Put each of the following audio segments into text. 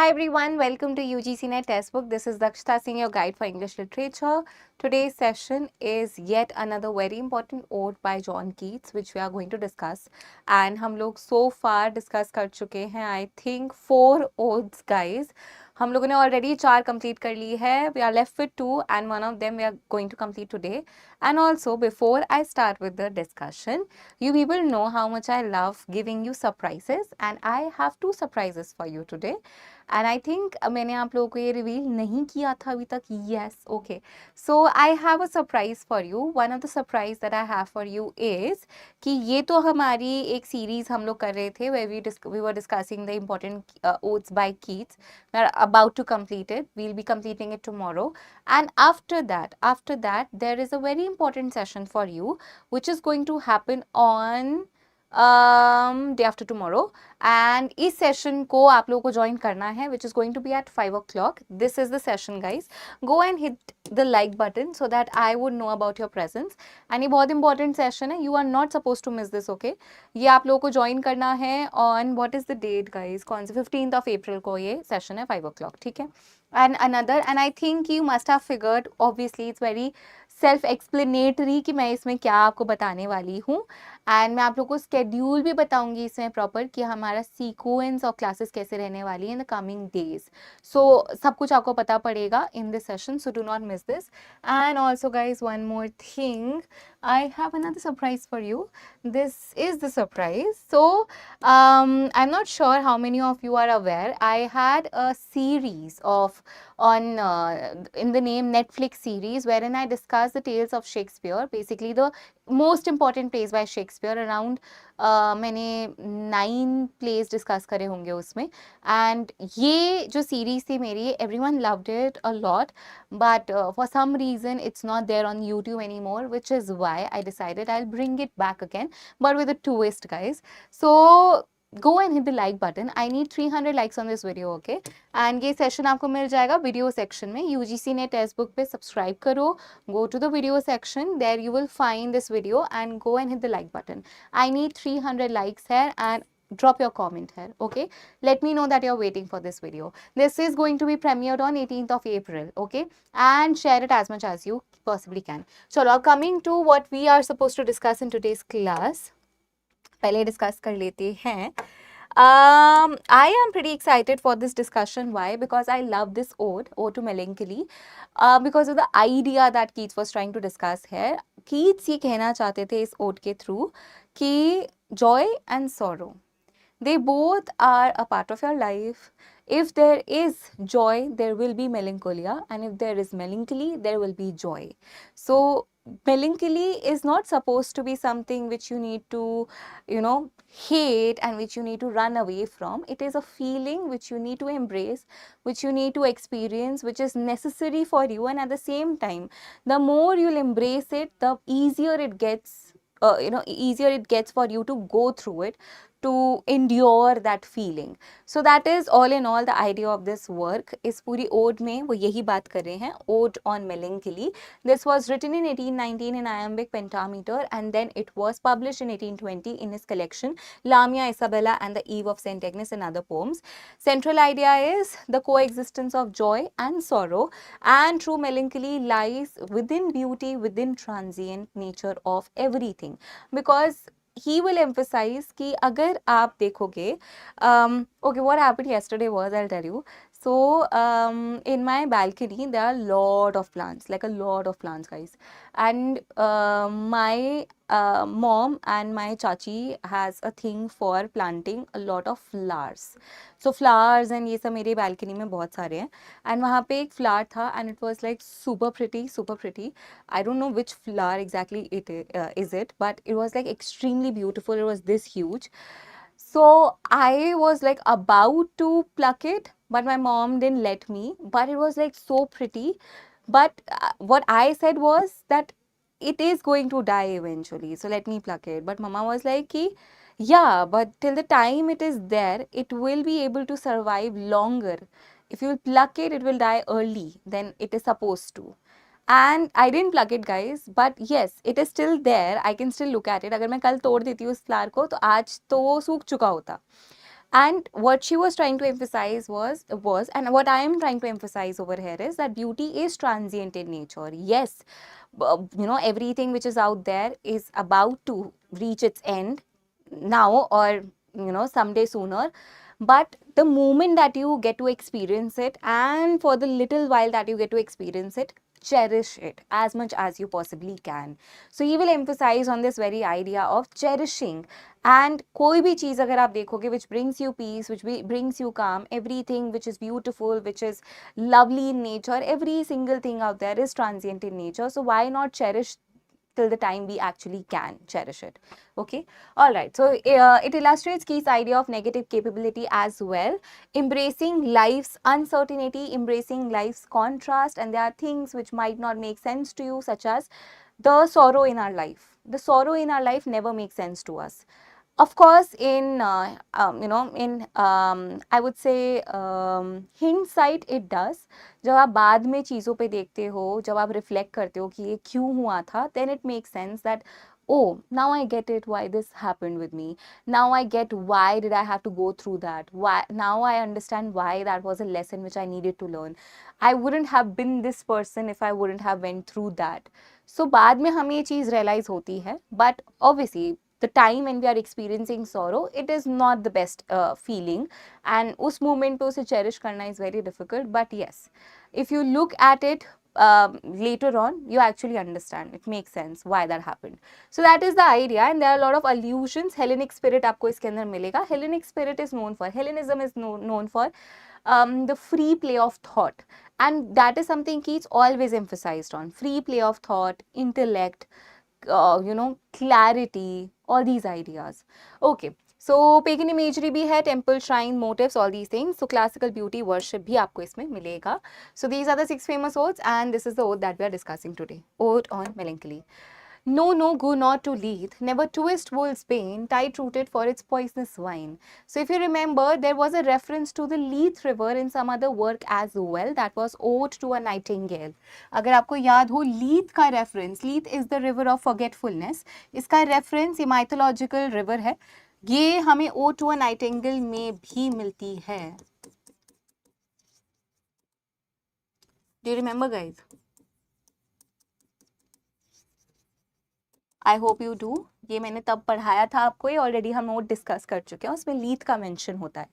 Hi everyone, welcome to UGC NET Textbook. This is Dakshita Singh, your guide for English literature. Today's session is yet another very important ode by John Keats, which we are going to discuss. And हम लोग so far discuss कर चुके हैं, I think 4 odes, guys. हम लोगों ने already 4 complete कर ली है. We are left with 2 and one of them we are going to complete today. And also, before I start with the discussion, you people know how much I love giving you surprises, and I have 2 surprises for you today. And I think मैंने आप लोगों को ये reveal नहीं किया था अभी तक. Yes, okay. So I have a surprise for you. One of the surprise that I have for you is कि ये तो हमारी एक series हम लोग कर रहे थे where we were discussing the important odes by Keats. We are about to complete it. We'll be completing it tomorrow. And after that, there is a very important session for you, which is going to happen on day after tomorrow. And इस session को आप लोगों को join करना है, which is going to be at 5 o'clock. This is the session, guys. Go and hit the like button so that I would know about your presence. And ये बहुत important session है. You are not supposed to miss this, okay? ये आप लोगों को join करना है on what is the date, guys? कौन से 15th of April को ये session है 5 o'clock, ठीक है? And another, and I think you must have figured, obviously it's very self explanatory कि मैं इसमें क्या आपको बताने वाली हूँ. एंड मैं आप लोगों को स्केड्यूल भी बताऊंगी इसमें प्रॉपर कि हमारा सीक्वेंस और क्लासेस कैसे रहने वाली है इन द कमिंग डेज. सो सब कुछ आपको पता पड़ेगा in this session, so do not miss this. And also guys, one more thing, I have another surprise for you. This is the surprise. So, I'm not sure how many of you are aware. I had a series in the name Netflix series wherein I discussed the tales of Shakespeare, basically the most important plays by Shakespeare. Around मैंने 9 plays discuss करे होंगे उसमें. And ये जो series थी मेरी, everyone loved it a lot, but for some reason it's not there on YouTube anymore, which is why I decided I'll bring it back again, but with a twist, guys. So go and hit the like button. I need 300 likes on this video, okay? And ये session आपको मिल जाएगा video section में. UGC NET Textbook पे subscribe करो. Go to the video section. There you will find this video and go and hit the like button. I need 300 likes here and drop your comment here, okay? Let me know that you're waiting for this video. This is going to be premiered on 18th of April, okay? And share it as much as you possibly can. So now coming to what we are supposed to discuss in today's class. पहले discuss कर लेते हैं. I am pretty excited for this discussion. Why? Because I love this ode to Melancholy, because of the idea that Keats was trying to discuss here. Keats ये कहना चाहते थे इस ode के through कि joy and sorrow, they both are a part of your life. If there is joy, there will be melancholia, and if there is melancholy, there will be joy. So melancholy is not supposed to be something which you need to, hate and which you need to run away from. It is a feeling which you need to embrace, which you need to experience, which is necessary for you. And at the same time, the more you'll embrace it, the easier it gets, easier it gets for you to go through it, to endure that feeling. So that is all in all the idea of this work. इस पूरी ode में वो यही बात कर रहे हैं, ode on melancholy. This was written in 1819 in iambic pentameter, and then it was published in 1820 in his collection Lamia Isabella and the Eve of St. Agnes and Other Poems. Central idea is the coexistence of joy and sorrow, and true melancholy lies within beauty, within transient nature of everything. Because he will emphasize कि अगर आप देखोगे, okay, what happened yesterday was, I'll tell you. So in my balcony there are a lot of plants, like a lot of plants, guys. And my mom and my chachi has a thing for planting a lot of flowers. So flowers and ये सब मेरे balcony में बहुत सारे हैं. And वहाँ पे एक flower था, and it was like super pretty, super pretty. I don't know which flower exactly it is it, but it was like extremely beautiful. It was this huge. So I was like about to pluck it, but my mom didn't let me. But it was like so pretty. But what I said was that it is going to die eventually, so let me pluck it. But mama was like ki, yeah, but till the time it is there, it will be able to survive longer. If you pluck it, it will die early than it is supposed to. And I didn't pluck it, guys, but yes, it is still there. I can still look at it. अगर मैं कल तोड़ देती हूँ उस flower को, तो आज तो सूख चुका होता. And what she was trying to emphasize was, and what I am trying to emphasize over here is that beauty is transient in nature. Yes, everything which is out there is about to reach its end now, or someday sooner. But the moment that you get to experience it, and for the little while that you get to experience it, cherish it as much as you possibly can. So he will emphasize on this very idea of cherishing. And कोई भी चीज़ अगर आप देखोगे which brings you peace, which brings you calm, everything which is beautiful, which is lovely in nature, every single thing out there is transient in nature. So why not cherish till the time we actually can cherish it? Okay, all right. So it illustrates Keats' idea of negative capability as well, embracing life's uncertainty, embracing life's contrast, and there are things which might not make sense to you, such as the sorrow in our life. The sorrow in our life never makes sense to us. Of course, in I would say hindsight it does. जब आप बाद में चीज़ों पे देखते हो, जब आप रिफ्लेक्ट करते हो कि ये क्यों हुआ था, then it makes sense that, oh, now I get it why this happened with me. Now I get why did I have to go through that. Why now I understand why that was a lesson which I needed to learn. I wouldn't have been this person if I wouldn't have went through that. So बाद में हमें ये चीज़ realize होती है, but obviously the time when we are experiencing sorrow, it is not the best feeling, and उस moment पे उसे cherish करना is very difficult. But yes, if you look at it later on, you actually understand, it makes sense why that happened. So that is the idea, and there are a lot of allusions. Hellenic spirit आपको इसके अंदर मिलेगा. Hellenic spirit is known for, Hellenism is known for the free play of thought, and that is something Keats always emphasized on: free play of thought, intellect, clarity, all these ideas. Okay, so pagan imagery भी है, temple, shrine, motifs, all these things. So classical beauty, worship भी आपको इसमें मिलेगा. So these are the 6 famous odes, and this is the ode that we are discussing today. Ode on Melancholy. No, no, go not to Leith, never twist wool's bane, tight-rooted for its poisonous wine. So if you remember, there was a reference to the Leith river in some other work as well. That was Ode to a Nightingale. अगर आपको याद हो, Leith का reference, Leith is the river of forgetfulness. इसका reference ये mythological river है. ये हमें Ode to a Nightingale में भी मिलती है. Do you remember, guys? I hope you do. ये मैंने तब पढ़ाया था आपको, ये ऑलरेडी हम नोट डिस्कस कर चुके हैं, उसमें लीथ का मेंशन होता है.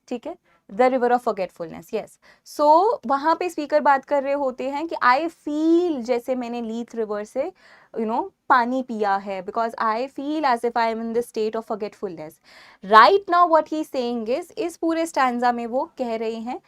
ठीक है, the river of forgetfulness. Yes, so वहाँ पे स्पीकर बात कर रहे होते हैं कि आई फील जैसे मैंने लीथ रिवर से पानी पिया है, because I feel as if I am in the state of forgetfulness. Right now what he saying is पूरे स्टैंजा में वो कह रहे हैं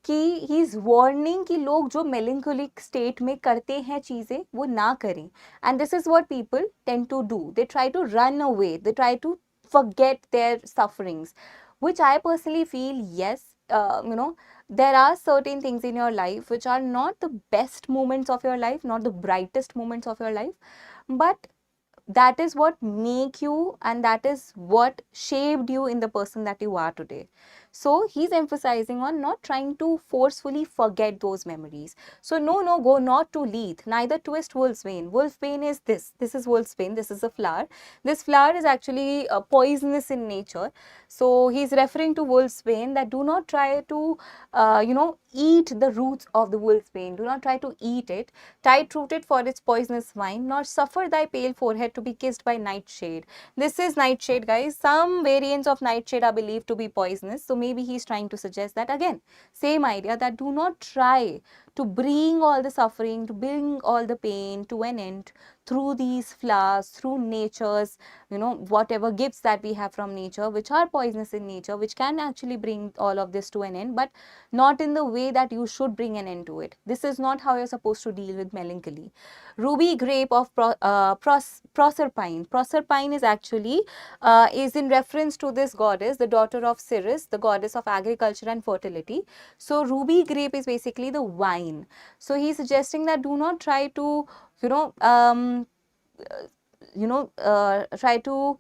कि ही इज वार्निंग कि लोग जो मेलंकोलिक स्टेट में करते हैं चीज़ें वो ना करें. And this is what people tend to do. They try to run away, they try to forget their sufferings, which I personally feel, yes, there are certain things in your life which are not the best moments of your life, not the brightest moments of your life, but that is what make you, and that is what shaped you in the person that you are today. So he's emphasizing on not trying to forcefully forget those memories. So no, go not to Leith, neither twist wolf's bane. Wolf's bane is this is wolf's bane. This is a flower. This flower is actually poisonous in nature. So he's referring to wolf's bane, that do not try to eat the roots of the wolf's bane. Do not try to eat it. Tight-rooted for its poisonous wine, nor suffer thy pale forehead to be kissed by nightshade. This is nightshade, guys. Some variants of nightshade are believed to be poisonous. So maybe he's trying to suggest that, again, same idea, that do not try to bring all the suffering, to bring all the pain to an end through these flowers, through nature's, whatever gifts that we have from nature, which are poisonous in nature, which can actually bring all of this to an end, but not in the way that you should bring an end to it. This is not how you're supposed to deal with melancholy. Ruby grape of Proserpine. Proserpine is actually is in reference to this goddess, the daughter of Ceres, the goddess of agriculture and fertility. So ruby grape is basically the wine. So he's suggesting that do not try to try to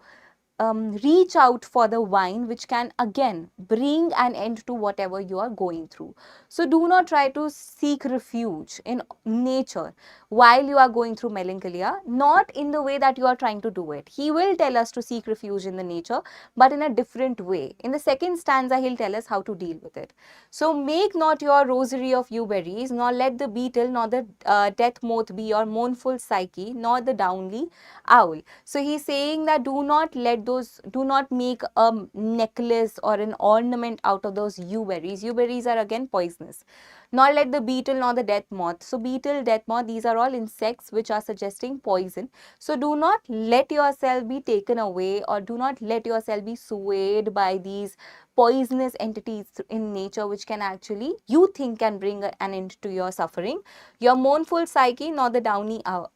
reach out for the wine which can again bring an end to whatever you are going through. So do not try to seek refuge in nature while you are going through melancholia, not in the way that you are trying to do it. He will tell us to seek refuge in the nature, but in a different way. In the second stanza, he'll tell us how to deal with it. So make not your rosary of yew berries, nor let the beetle nor the death moth be your mournful psyche, nor the downy owl. So he's saying that do not make a necklace or an ornament out of those yew berries. Yew berries are again poisonous. Nor let the beetle nor the death moth. So beetle, death moth, these are all insects which are suggesting poison. So do not let yourself be taken away, or do not let yourself be swayed by these poisonous entities in nature which can actually, you think, can bring an end to your suffering. Your mournful psyche nor the downy owl.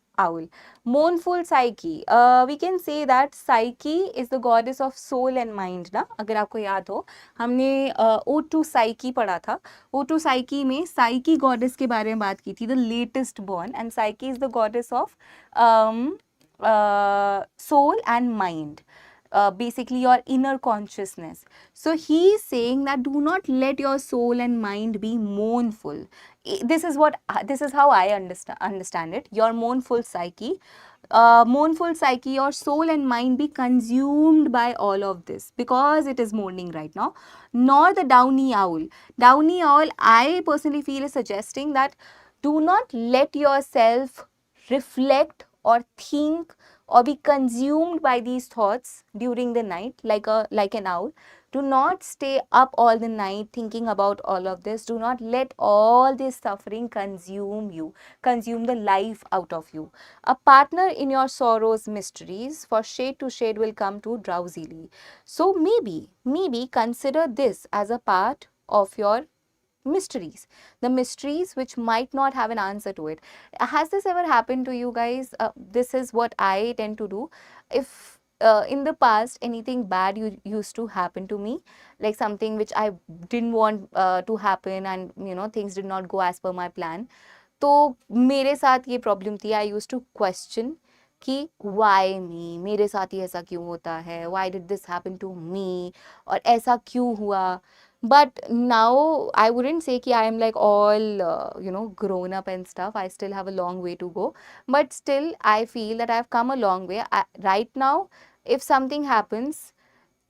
Mournful psyche, we can say that psyche is the goddess of soul and mind ना. अगर आपको याद हो, हमने ode to psyche पढ़ा था. ode to psyche में psyche goddess के बारे में बात की थी, the latest born, and psyche is the goddess of soul and mind. Basically your inner consciousness. So he is saying that do not let your soul and mind be mournful. This is how I understand it. Your mournful psyche, your soul and mind be consumed by all of this because it is mourning right now. Nor the downy owl. Downy owl, I personally feel, is suggesting that do not let yourself reflect or think or be consumed by these thoughts during the night like an owl. Do not stay up all the night thinking about all of this. Do not let all this suffering consume you, consume the life out of you. A partner in your sorrow's mysteries, for shade to shade will come to drowsily. So maybe consider this as a part of your mysteries, the mysteries which might not have an answer to it. Has this ever happened to you guys? This is what I tend to do. If in the past anything bad used to happen to me, like something which I didn't want to happen, and things did not go as per my plan, तो मेरे साथ ये problem थी. I use to question कि why me, मेरे साथ ही ऐसा क्यों होता है, why did this happen to me, और ऐसा क्यों हुआ. But now I wouldn't say कि I am like all grown up and stuff. I still have a long way to go, but still I feel that I have come a long way. Right now, if something happens,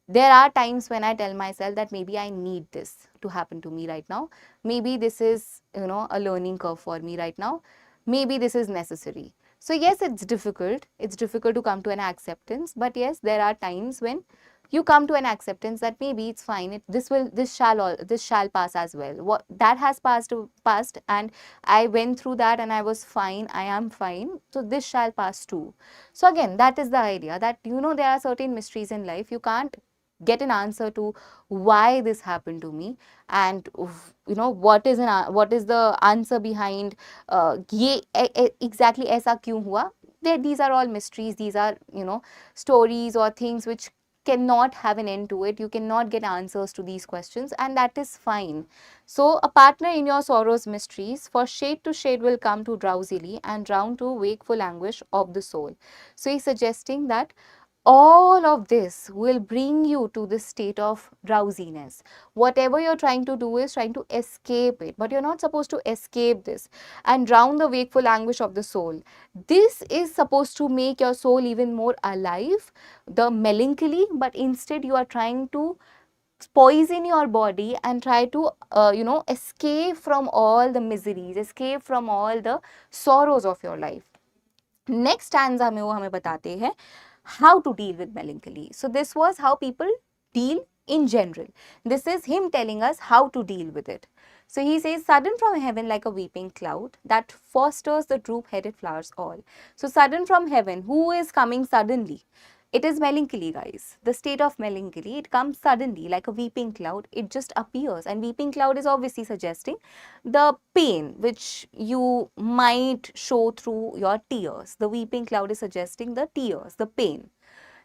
there are times when I tell myself that maybe I need this to happen to me right now. Maybe this is, a learning curve for me right now. Maybe this is necessary. So yes, it's difficult. It's difficult to come to an acceptance. But yes, there are times when you come to an acceptance that maybe it's fine. This shall pass as well. What that has passed, and I went through that and I was fine. I am fine. So this shall pass too. So again, that is the idea that there are certain mysteries in life. You can't get an answer to why this happened to me, and what is the answer behind ये exactly ऐसा क्यों हुआ. These are all mysteries. These are stories or things which cannot have an end to it. You cannot get answers to these questions, and that is fine. So a partner in your sorrow's mysteries, for shade to shade will come to drowsily, and drown to wakeful anguish of the soul. So he's suggesting that all of this will bring you to this state of drowsiness. Whatever you're trying to do is trying to escape it, but you're not supposed to escape this. And drown the wakeful anguish of the soul. This is supposed to make your soul even more alive, the melancholy, but instead you are trying to poison your body and try to escape from all the miseries, escape from all the sorrows of your life. Next stanza में वो हमें बताते हैं how to deal with melancholy. So this was how people deal in general. This is him telling us how to deal with it. So he says, sudden from heaven like a weeping cloud that fosters the droop-headed flowers all. So sudden from heaven, who is coming suddenly? It is melancholy, guys. The state of melancholy, it comes suddenly like a weeping cloud. It just appears, and weeping cloud is obviously suggesting the pain which you might show through your tears. The weeping cloud is suggesting the tears, the pain.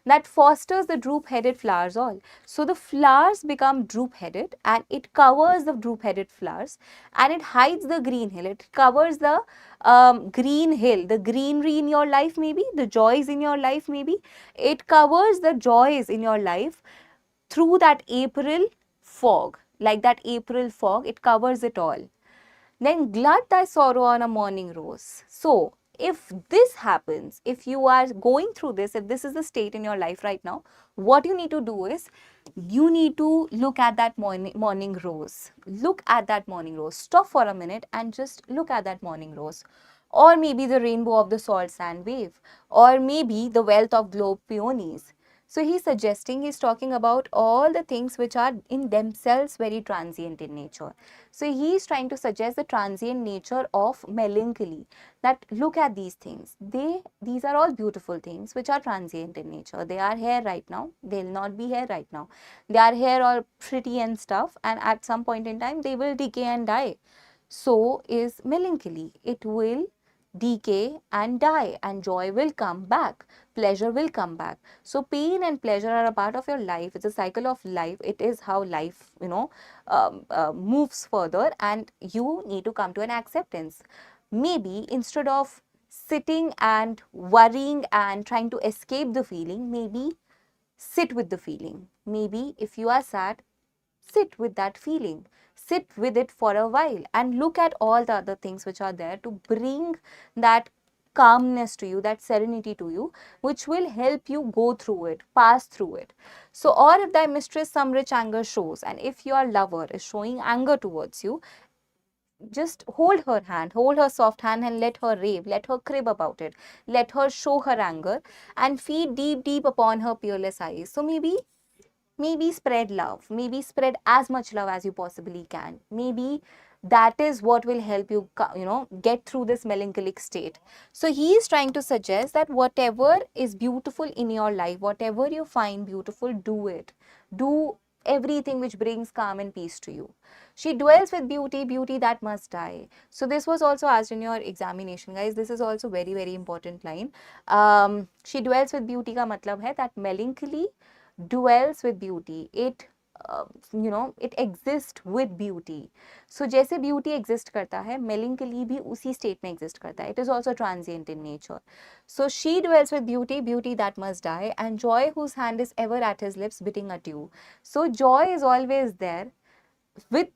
that fosters the droop-headed flowers all. So the flowers become droop-headed and it covers the droop-headed flowers and it hides the green hill. It covers the green hill, the greenery in your life maybe, the joys in your life maybe. It covers the joys in your life through that April fog, like that April fog, it covers it all. Then glut thy sorrow on a morning rose. So, if this happens, if you are going through this, if this is the state in your life right now, what you need to do is, you need to look at that morning rose. Look at that morning rose. Stop for a minute and just look at that morning rose. Or maybe the rainbow of the salt sand wave. Or maybe the wealth of globe peonies. So he's suggesting, he's talking about all the things which are in themselves very transient in nature. So he's trying to suggest the transient nature of melancholy. That look at these things. These are all beautiful things which are transient in nature. They are here right now. They'll not be here right now. They are here all pretty and stuff, and at some point in time they will decay and die. So is melancholy. It will decay and die, and joy will come back, pleasure will come back. So pain and pleasure are a part of your life. It's a cycle of life. It is how life, moves further, and you need to come to an acceptance. Maybe instead of sitting and worrying and trying to escape the feeling, maybe sit with the feeling. Maybe if you are sad, sit with that feeling, sit with it for a while and look at all the other things which are there to bring that calmness to you, that serenity to you, which will help you go through it, pass through it. So, or if thy mistress some rich anger shows, and if your lover is showing anger towards you, just hold her soft hand and let her rave, let her crib about it, let her show her anger and feed deep, deep upon her peerless eyes. So maybe spread love, maybe spread as much love as you possibly can. Maybe that is what will help you, get through this melancholic state. So he is trying to suggest that whatever is beautiful in your life, whatever you find beautiful, do it. Do everything which brings calm and peace to you. She dwells with beauty, beauty that must die. So this was also asked in your examination, guys. This is also very, very important line. She dwells with beauty ka matlab hai that melancholy dwells with beauty. It it exists with beauty. So जैसे beauty exist करता है, melancholy भी उसी state में exist करता है. It is also transient in nature. So she dwells with beauty, beauty that must die, and joy whose hand is ever at his lips bidding adieu. So joy is always there with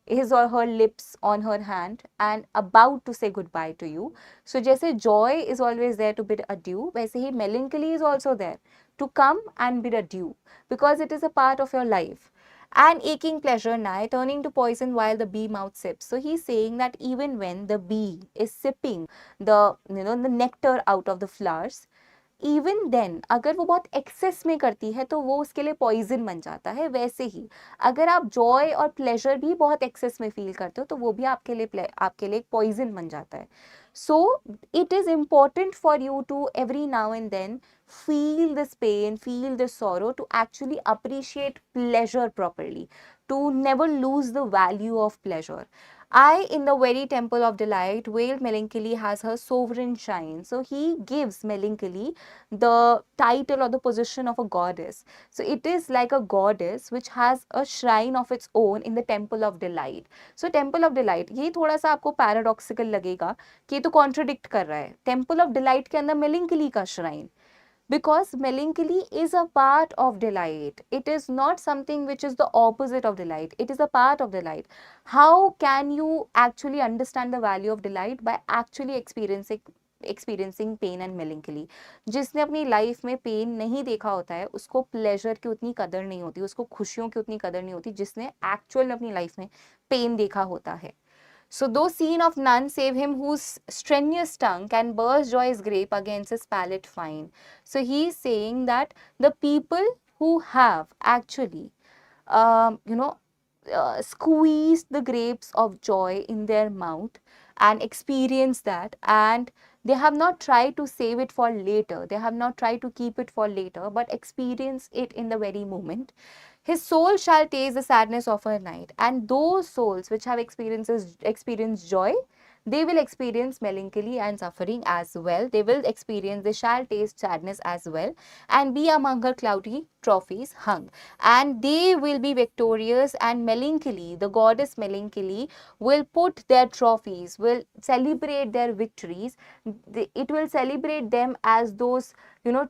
his or her lips on her hand and about to say goodbye to you. So जैसे joy is always there to bid adieu, वैसे ही melancholy is also there to come and bid adieu, because it is a part of your life. And aching pleasure nigh, turning to poison while the bee mouth sips. So he's saying that even when the bee is sipping the nectar out of the flowers, even then अगर वो बहुत access में करती है तो वो उसके लिए पॉइजन बन जाता है. वैसे ही अगर आप जॉय और प्लेजर भी बहुत एक्सेस में फील करते हो तो वो भी आपके लिए पॉइजन बन जाता है. So it is important for you to every now and then feel this pain, feel this sorrow, to actually appreciate pleasure properly, to never lose the value of pleasure. I, in the very temple of delight, veiled melancholy has her sovereign shine. So he gives melancholy the title or the position of a goddess. So it is like a goddess which has a shrine of its own in the temple of delight. So temple of delight, ये थोड़ा सा आपको paradoxical लगेगा कि ये तो contradict कर रहा है. Temple of delight के अंदर melancholy का shrine. Because melancholy is a part of delight. It is not something which is the opposite of delight. It is a part of delight. How can you actually understand the value of delight? By actually experiencing pain and melancholy. जिसने अपनी life में pen नहीं देखा होता है उसको pleasure की उतनी कदर नहीं होती, उसको खुशियों की उतनी कदर नहीं होती जिसने एक्चुअल में अपनी लाइफ में पेन देखा होता है. So though seen of none save him whose strenuous tongue can burst joy's grape against his palate fine. So he is saying that the people who have actually, squeezed the grapes of joy in their mouth and experienced that, and they have not tried to save it for later, they have not tried to keep it for later, but experience it in the very moment. His soul shall taste the sadness of her night. And those souls which have experienced joy, they will experience melancholy and suffering as well. They will experience, they shall taste sadness as well, and be among her cloudy trophies hung. And they will be victorious, and melancholy, the goddess melancholy, will put their trophies, will celebrate their victories. It will celebrate them as those,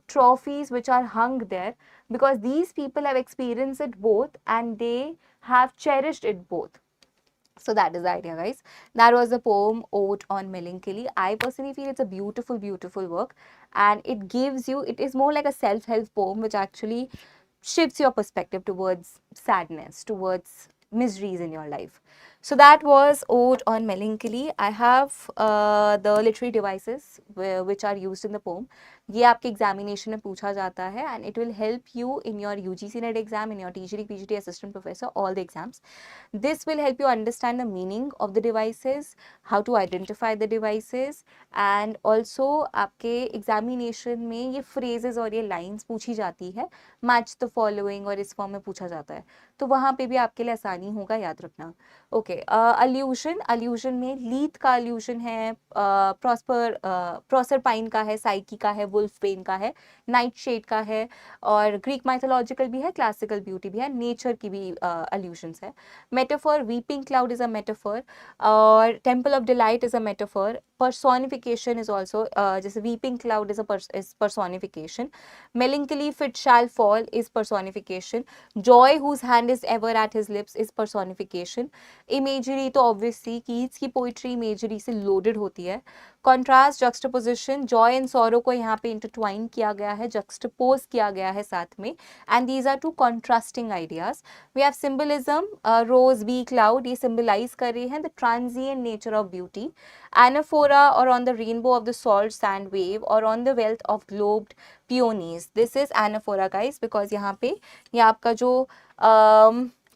trophies which are hung there, because these people have experienced it both and they have cherished it both. So that is the idea, guys. That was the poem Ode on Melancholy. I personally feel it's a beautiful, beautiful work, and it gives you, it is more like a self-help poem which actually shifts your perspective towards sadness, towards miseries in your life. So that was Ode on Melancholy. I have the literary devices which are used in the poem. ये आपके examination में पूछा जाता है, and it will help you in your UGC NET exam, in your TGT, PGT, assistant professor, all the exams. This will help you understand the meaning of the devices, how to identify the devices, and also आपके examination में ये phrases और ये lines पूछी जाती है, match the following और इस फॉर्म में पूछा जाता है, तो वहाँ पे भी आपके लिए आसानी होगा याद रखना. ओके, अल्यूशन में लीथ का अल्यूशन है, प्रोसरपाइन का है, साइकी का है, वुल्फपेन का है, नाइट शेड का है, और ग्रीक माइथोलॉजिकल भी है, क्लासिकल ब्यूटी भी है, नेचर की भी अल्यूशंस है. Metaphor, weeping cloud is a metaphor, और temple of delight is a metaphor. personification is also, जैसे weeping cloud is personification. Melancholy fit shall fall is personification. Joy whose hand is ever at his lips is personification. Imagery तो obviously Keats की poetry imagery से loaded होती है. Contrast, juxtaposition, joy and sorrow को यहाँ पे intertwine किया गया है, juxtapose किया गया है साथ में, and these are two contrasting ideas. We have symbolism, rose, bee, cloud, ये symbolize कर रही हैं the transient nature of beauty. Anaphora, or on the rainbow of the salt sand wave, or on the wealth of globed peonies. This is anaphora, guys, because यहाँ पे ये आपका जो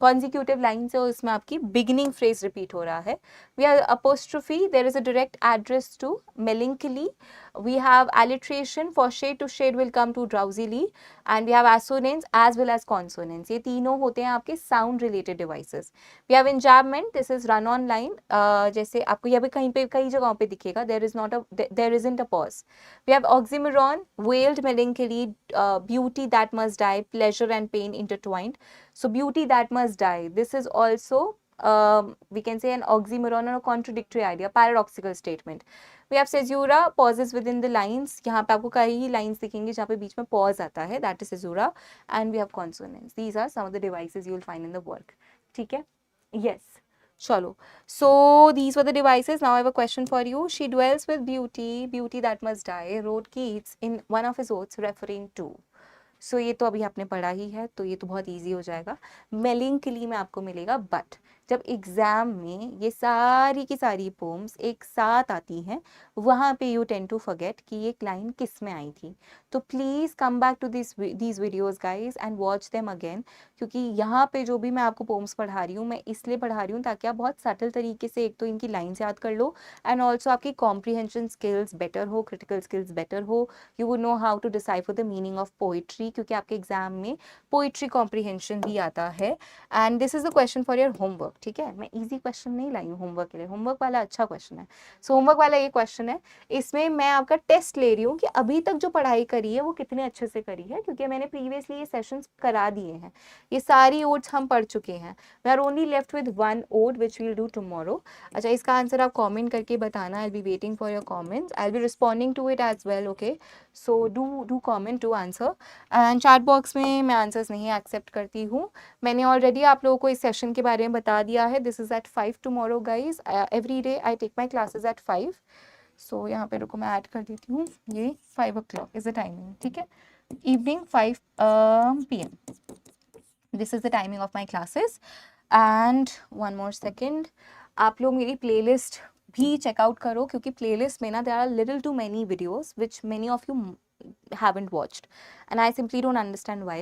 consecutive lines है उसमें आपकी beginning phrase repeat हो रहा है. We have apostrophe, there is a direct address to melancholy. We have alliteration, for shade to shade will come to drowsily, and we have assonance as well as consonants. ये तीनों होते हैं आपके sound related devices. We have enjambment, this is run on line, जैसे आपको यहाँ पे कहीं पे कई जगहों पे दिखेगा, there isn't a pause. We have oxymoron, veiled melancholy, beauty that must die, pleasure and pain intertwined. So beauty that must die, this is also we can say an oxymoron or a contradictory idea, paradoxical statement. We have caesura, pauses within the lines. यहाँ पे आपको कई ही lines दिखेंगे जहाँ पे बीच में pause आता है, that is caesura. And we have consonants. These are some of the devices you will find in the work. ठीक है? Yes. Chalo. So these were the devices. Now I have a question for you. She dwells with beauty, beauty that must die, wrote Keats in one of his odes referring to. So ये तो अभी आपने पढ़ा ही है, तो ये तो बहुत easy हो जाएगा. Melancholy में आपको मिलेगा, but जब एग्जाम में ये सारी की सारी पोम्स एक साथ आती हैं, वहाँ पे यू टेंड टू फॉरगेट कि ये लाइन किस में आई थी. तो please come back to these videos guys and watch them again, क्योंकि यहाँ पे जो भी मैं आपको पोम्स पढ़ा रही हूँ, मैं इसलिए पढ़ा रही हूँ ताकि आप बहुत सटल तरीके से एक तो इनकी लाइन्स याद कर लो, एंड ऑल्सो आपकी कॉम्प्रीहेंशन स्किल्स बेटर हो, क्रिटिकल स्किल्स बेटर हो, you would know how to decipher the meaning of poetry, क्योंकि आपके एग्जाम में पोइट्री कॉम्प्रीहेंशन भी आता है. And this is the question for your homework. ठीक है, मैं इजी क्वेश्चन नहीं लाई हूँ होमवर्क के लिए, होमवर्क वाला अच्छा क्वेश्चन है. सो होमवर्क वाला ये क्वेश्चन है, इसमें मैं आपका टेस्ट ले रही हूँ कि अभी तक जो पढ़ाई करी है वो कितने अच्छे से करी है, क्योंकि मैंने प्रीवियसली ये सेशंस करा दिए हैं, ये सारी ओड्स हम पढ़ चुके हैं. We are only left with one ode which we'll do tomorrow. अच्छा, इसका आंसर आप कॉमेंट करके बताना. I will be waiting for your comments, I will be responding to it as well. Okay, so do comment, do answer. And chat box में मैं answers नहीं accept करती हूँ. मैंने ऑलरेडी आप लोगों को इस सेशन के बारे में बता दिया है. This is at 5 tomorrow guys. Every day I take my classes at 5. So यहाँ पे रुको, मैं ऐड कर देती हूँ, ये 5 o'clock इज द टाइमिंग. ठीक है, evening 5 PM. This is the timing of my classes. And one more second, आप लोग मेरी प्लेलिस्ट भी चेकआउट करो, क्योंकि प्लेलिस्ट में ना there are little too many videos which many of you haven't watched and I simply don't understand why.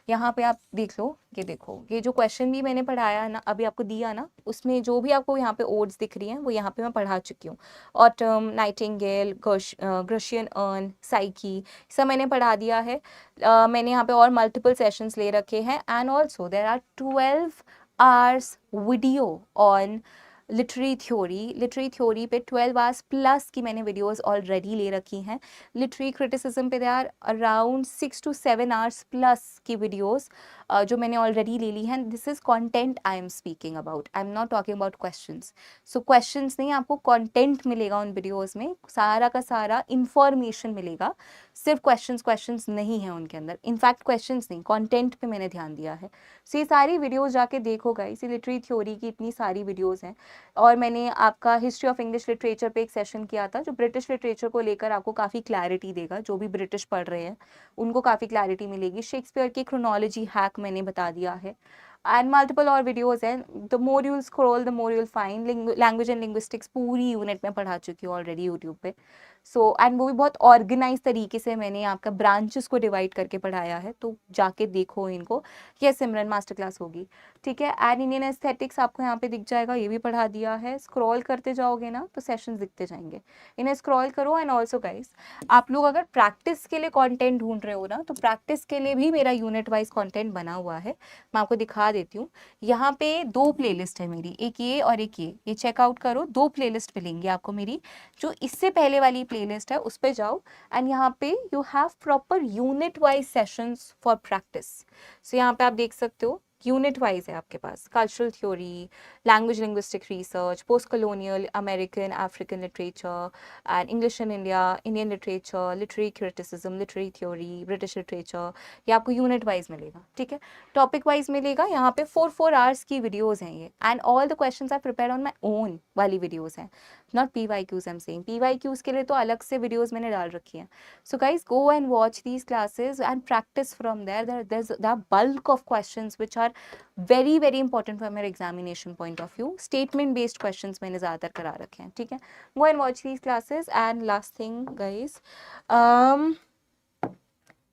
यहाँ पे आप देख लो, ये देखो, ये जो क्वेश्चन भी मैंने पढ़ाया है ना, अभी आपको दिया ना, उसमें जो भी आपको यहाँ पे ओड्स दिख रही हैं वो यहाँ पे मैं पढ़ा चुकी हूँ. ऑटम, नाइटिंगेल, ग्रशियन अर्न, साइकी, सब मैंने पढ़ा दिया है. मैंने यहाँ पे और मल्टीपल सेशंस ले रखे हैं. And also there are 12 hours video on literary theory पे 12 आवर्स प्लस की मैंने वीडियोस ऑलरेडी ले रखी हैं। लिटरेरी क्रिटिसिज्म पे they are around 6 to 7 hours plus की वीडियोस जो मैंने ऑलरेडी ले ली हैं। This is content I am speaking about, I am not talking about questions. So questions नहीं, आपको कंटेंट मिलेगा उन वीडियोस में, सारा का सारा इंफॉर्मेशन मिलेगा, सिर्फ क्वेश्चंस नहीं है उनके अंदर। इनफैक्ट क्वेश्चंस नहीं, कंटेंट पे मैंने ध्यान दिया है। सो ये सारी वीडियोस जाके देखो गाइस, ये लिटरेरी थ्योरी की इतनी सारी वीडियोस हैं। और मैंने आपका हिस्ट्री ऑफ इंग्लिश लिटरेचर पे एक सेशन किया था जो ब्रिटिश लिटरेचर को लेकर आपको काफ़ी क्लैरिटी देगा। जो भी ब्रिटिश पढ़ रहे हैं उनको काफ़ी क्लैरिटी मिलेगी। शेक्सपियर की क्रोनोलॉजी हैक मैंने बता दिया है, एंड मल्टीपल और वीडियोस हैं। The more you'll scroll the more you'll find. Language and linguistics पूरी यूनिट में पढ़ा चुकी हूँ ऑलरेडी यूट्यूब पे। सो एंड वो भी बहुत ऑर्गेनाइज तरीके से मैंने आपका ब्रांचेस को डिवाइड करके पढ़ाया है, तो जाके देखो इनको। ये सिमरन मास्टर क्लास होगी, ठीक है। एंड इंडियन एस्थेटिक्स आपको यहाँ पे दिख जाएगा, ये भी पढ़ा दिया है। स्क्रॉल करते जाओगे ना तो सेशंस दिखते जाएंगे, इन्हें स्क्रॉल करो। एंड ऑल्सो गाइस, आप लोग अगर प्रैक्टिस के लिए कंटेंट ढूंढ रहे हो ना, तो प्रैक्टिस के लिए भी मेरा यूनिट वाइज कंटेंट बना हुआ है, मैं आपको दिखा देती हूँ। यहाँ पे 2 प्लेलिस्ट है मेरी, एक ये और एक ये चेकआउट करो। 2 प्लेलिस्ट मिलेंगी आपको मेरी। जो इससे पहले वाली प्लेलिस्ट है उस पे जाओ, एंड यहाँ पे you have proper unit wise sessions for practice. So यहाँ पे आप देख सकते हो यूनिट वाइज है आपके पास। Cultural theory, language linguistic research, post colonial American African literature and English in India, Indian literature, literary criticism, literary theory, British literature, ये आपको यूनिट वाइज मिलेगा, ठीक है। टॉपिक वाइज मिलेगा। यहाँ पे 4 आवर्स की वीडियोज़ हैं ये, and all the questions I prepare on my own वाली वीडियोज़ हैं, not PYQs I am saying. PYQs के लिए तो अलग से वीडियोज़ मैंने डाल रखी हैं। So guys go and watch these classes and practise from there bulk of questions which are very very important from your examination point of view. Statement based questions मैंने ज़्यादातर करा रखे हैं, ठीक है। Go and watch these classes. And last thing guys,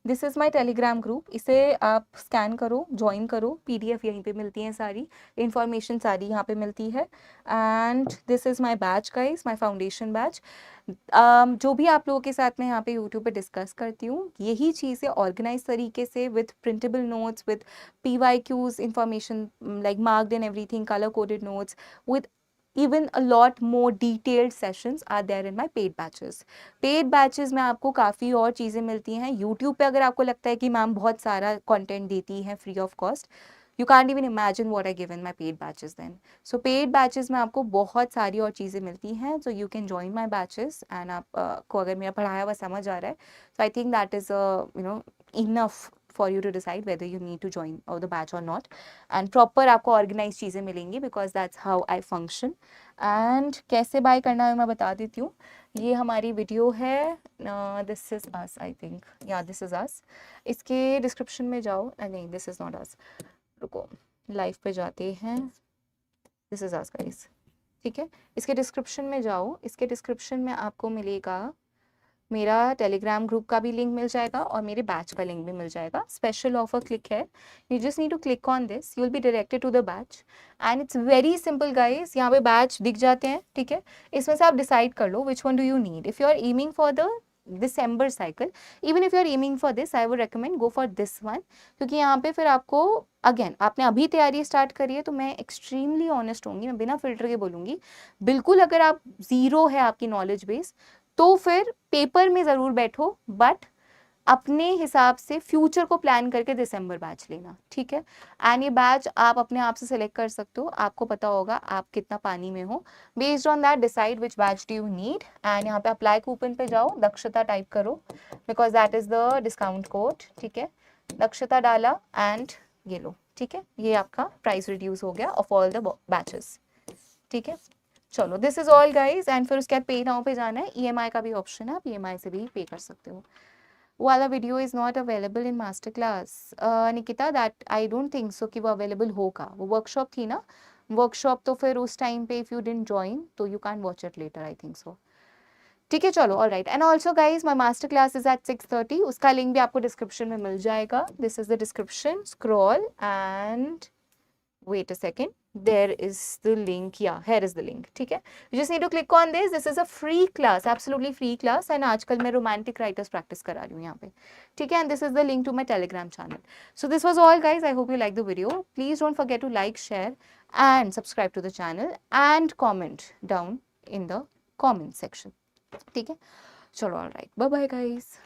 this is my Telegram group, इसे आप scan करो, ज्वाइन करो। PDF यहीं पे मिलती हैं, सारी इन्फॉर्मेशन सारी यहाँ पे मिलती है। And this is my batch guys, my foundation batch. जो भी आप लोगों के साथ में यहाँ पे यूट्यूब पे डिस्कस करती हूँ, यही चीज़ें ऑर्गेनाइज तरीके से with printable notes, with PYQs information like marked and everything, colour coded notes, with even a lot more detailed sessions are there in my paid batches. Paid batches में आपको काफ़ी और चीज़ें मिलती हैं। YouTube पे अगर आपको लगता है कि मैम बहुत सारा content देती है free of cost, you can't even imagine what I give in my paid batches then. So paid batches में आपको बहुत सारी और चीज़ें मिलती हैं, so you can join my batches। and आप को अगर मेरा पढ़ाया हुआ समझ आ रहा है, so I think that is enough for you to decide whether you need to join the batch or not. And proper आपको organized चीज़ें मिलेंगी, because that's how I function. And कैसे buy करना है मैं बता देती हूँ। ये हमारी वीडियो है, this is us I think, yeah this is us। इसके डिस्क्रिप्शन में जाओ, नहीं this is not us, रुको लाइव पे जाते हैं, this is us guys, ठीक है। इसके डिस्क्रिप्शन में जाओ, इसके डिस्क्रिप्शन में आपको मिलेगा मेरा टेलीग्राम ग्रुप का भी लिंक मिल जाएगा और मेरे बैच का लिंक भी मिल जाएगा। स्पेशल ऑफर क्लिक है, you just need to click on this, you will be directed to the batch. And it's very simple guys, यहाँ पे बैच दिख जाते हैं, ठीक है। इसमें से आप डिसाइड कर लो which one do you need. If you are aiming for the December cycle, even if you are aiming for this, I would recommend go for this one, क्योंकि यहाँ पे फिर आपको अगेन, आपने अभी तैयारी स्टार्ट करी है, तो मैं एक्सट्रीमली ऑनेस्ट होंगी, मैं बिना फिल्टर के बोलूँगी, बिल्कुल अगर आप ज़ीरो है आपकी नॉलेज बेस, तो फिर पेपर में ज़रूर बैठो, बट अपने हिसाब से फ्यूचर को प्लान करके दिसंबर बैच लेना, ठीक है। एंड ये बैच आप अपने आप से सेलेक्ट कर सकते हो, आपको पता होगा आप कितना पानी में हो। Based on that decide which batch do you need. And यहाँ पे अप्लाई कूपन पे जाओ, दक्षता टाइप करो, because that is the discount code, ठीक है। दक्षता डाला एंड ये लो, ठीक है। ये आपका प्राइस रिड्यूस हो गया ऑफ ऑल द बैचेस, ठीक है। चलो this is all guys. And फिर उसके बाद पे नाउ पे जाना है, EMI का भी ऑप्शन है, आप EMI से भी पे कर सकते हो। वाला video is not available in master class Nikita, that I don't think so कि वो अवेलेबल होगा। वो वर्कशॉप थी ना, वर्कशॉप तो फिर उस टाइम पे इफ़ यू डिडंट जॉइन तो you can watch it later, I think so, ठीक है। चलो all right. And also guys my master class is at 6:30, उसका लिंक भी आपको डिस्क्रिप्शन में मिल जाएगा। This is the description, scroll and wait a second, there is the link. Yeah, here is the link. ठीक है, you just need to click on this. This is a free class, absolutely free class, and आजकल मैं romantic writers practice करा रही हूँ यहाँ पे, ठीक है, and this is the link to my Telegram channel. So this was all, guys. I hope you liked the video. Please don't forget to like, share, and subscribe to the channel, and comment down in the comment section. ठीक है, चलो, all right, bye bye, guys.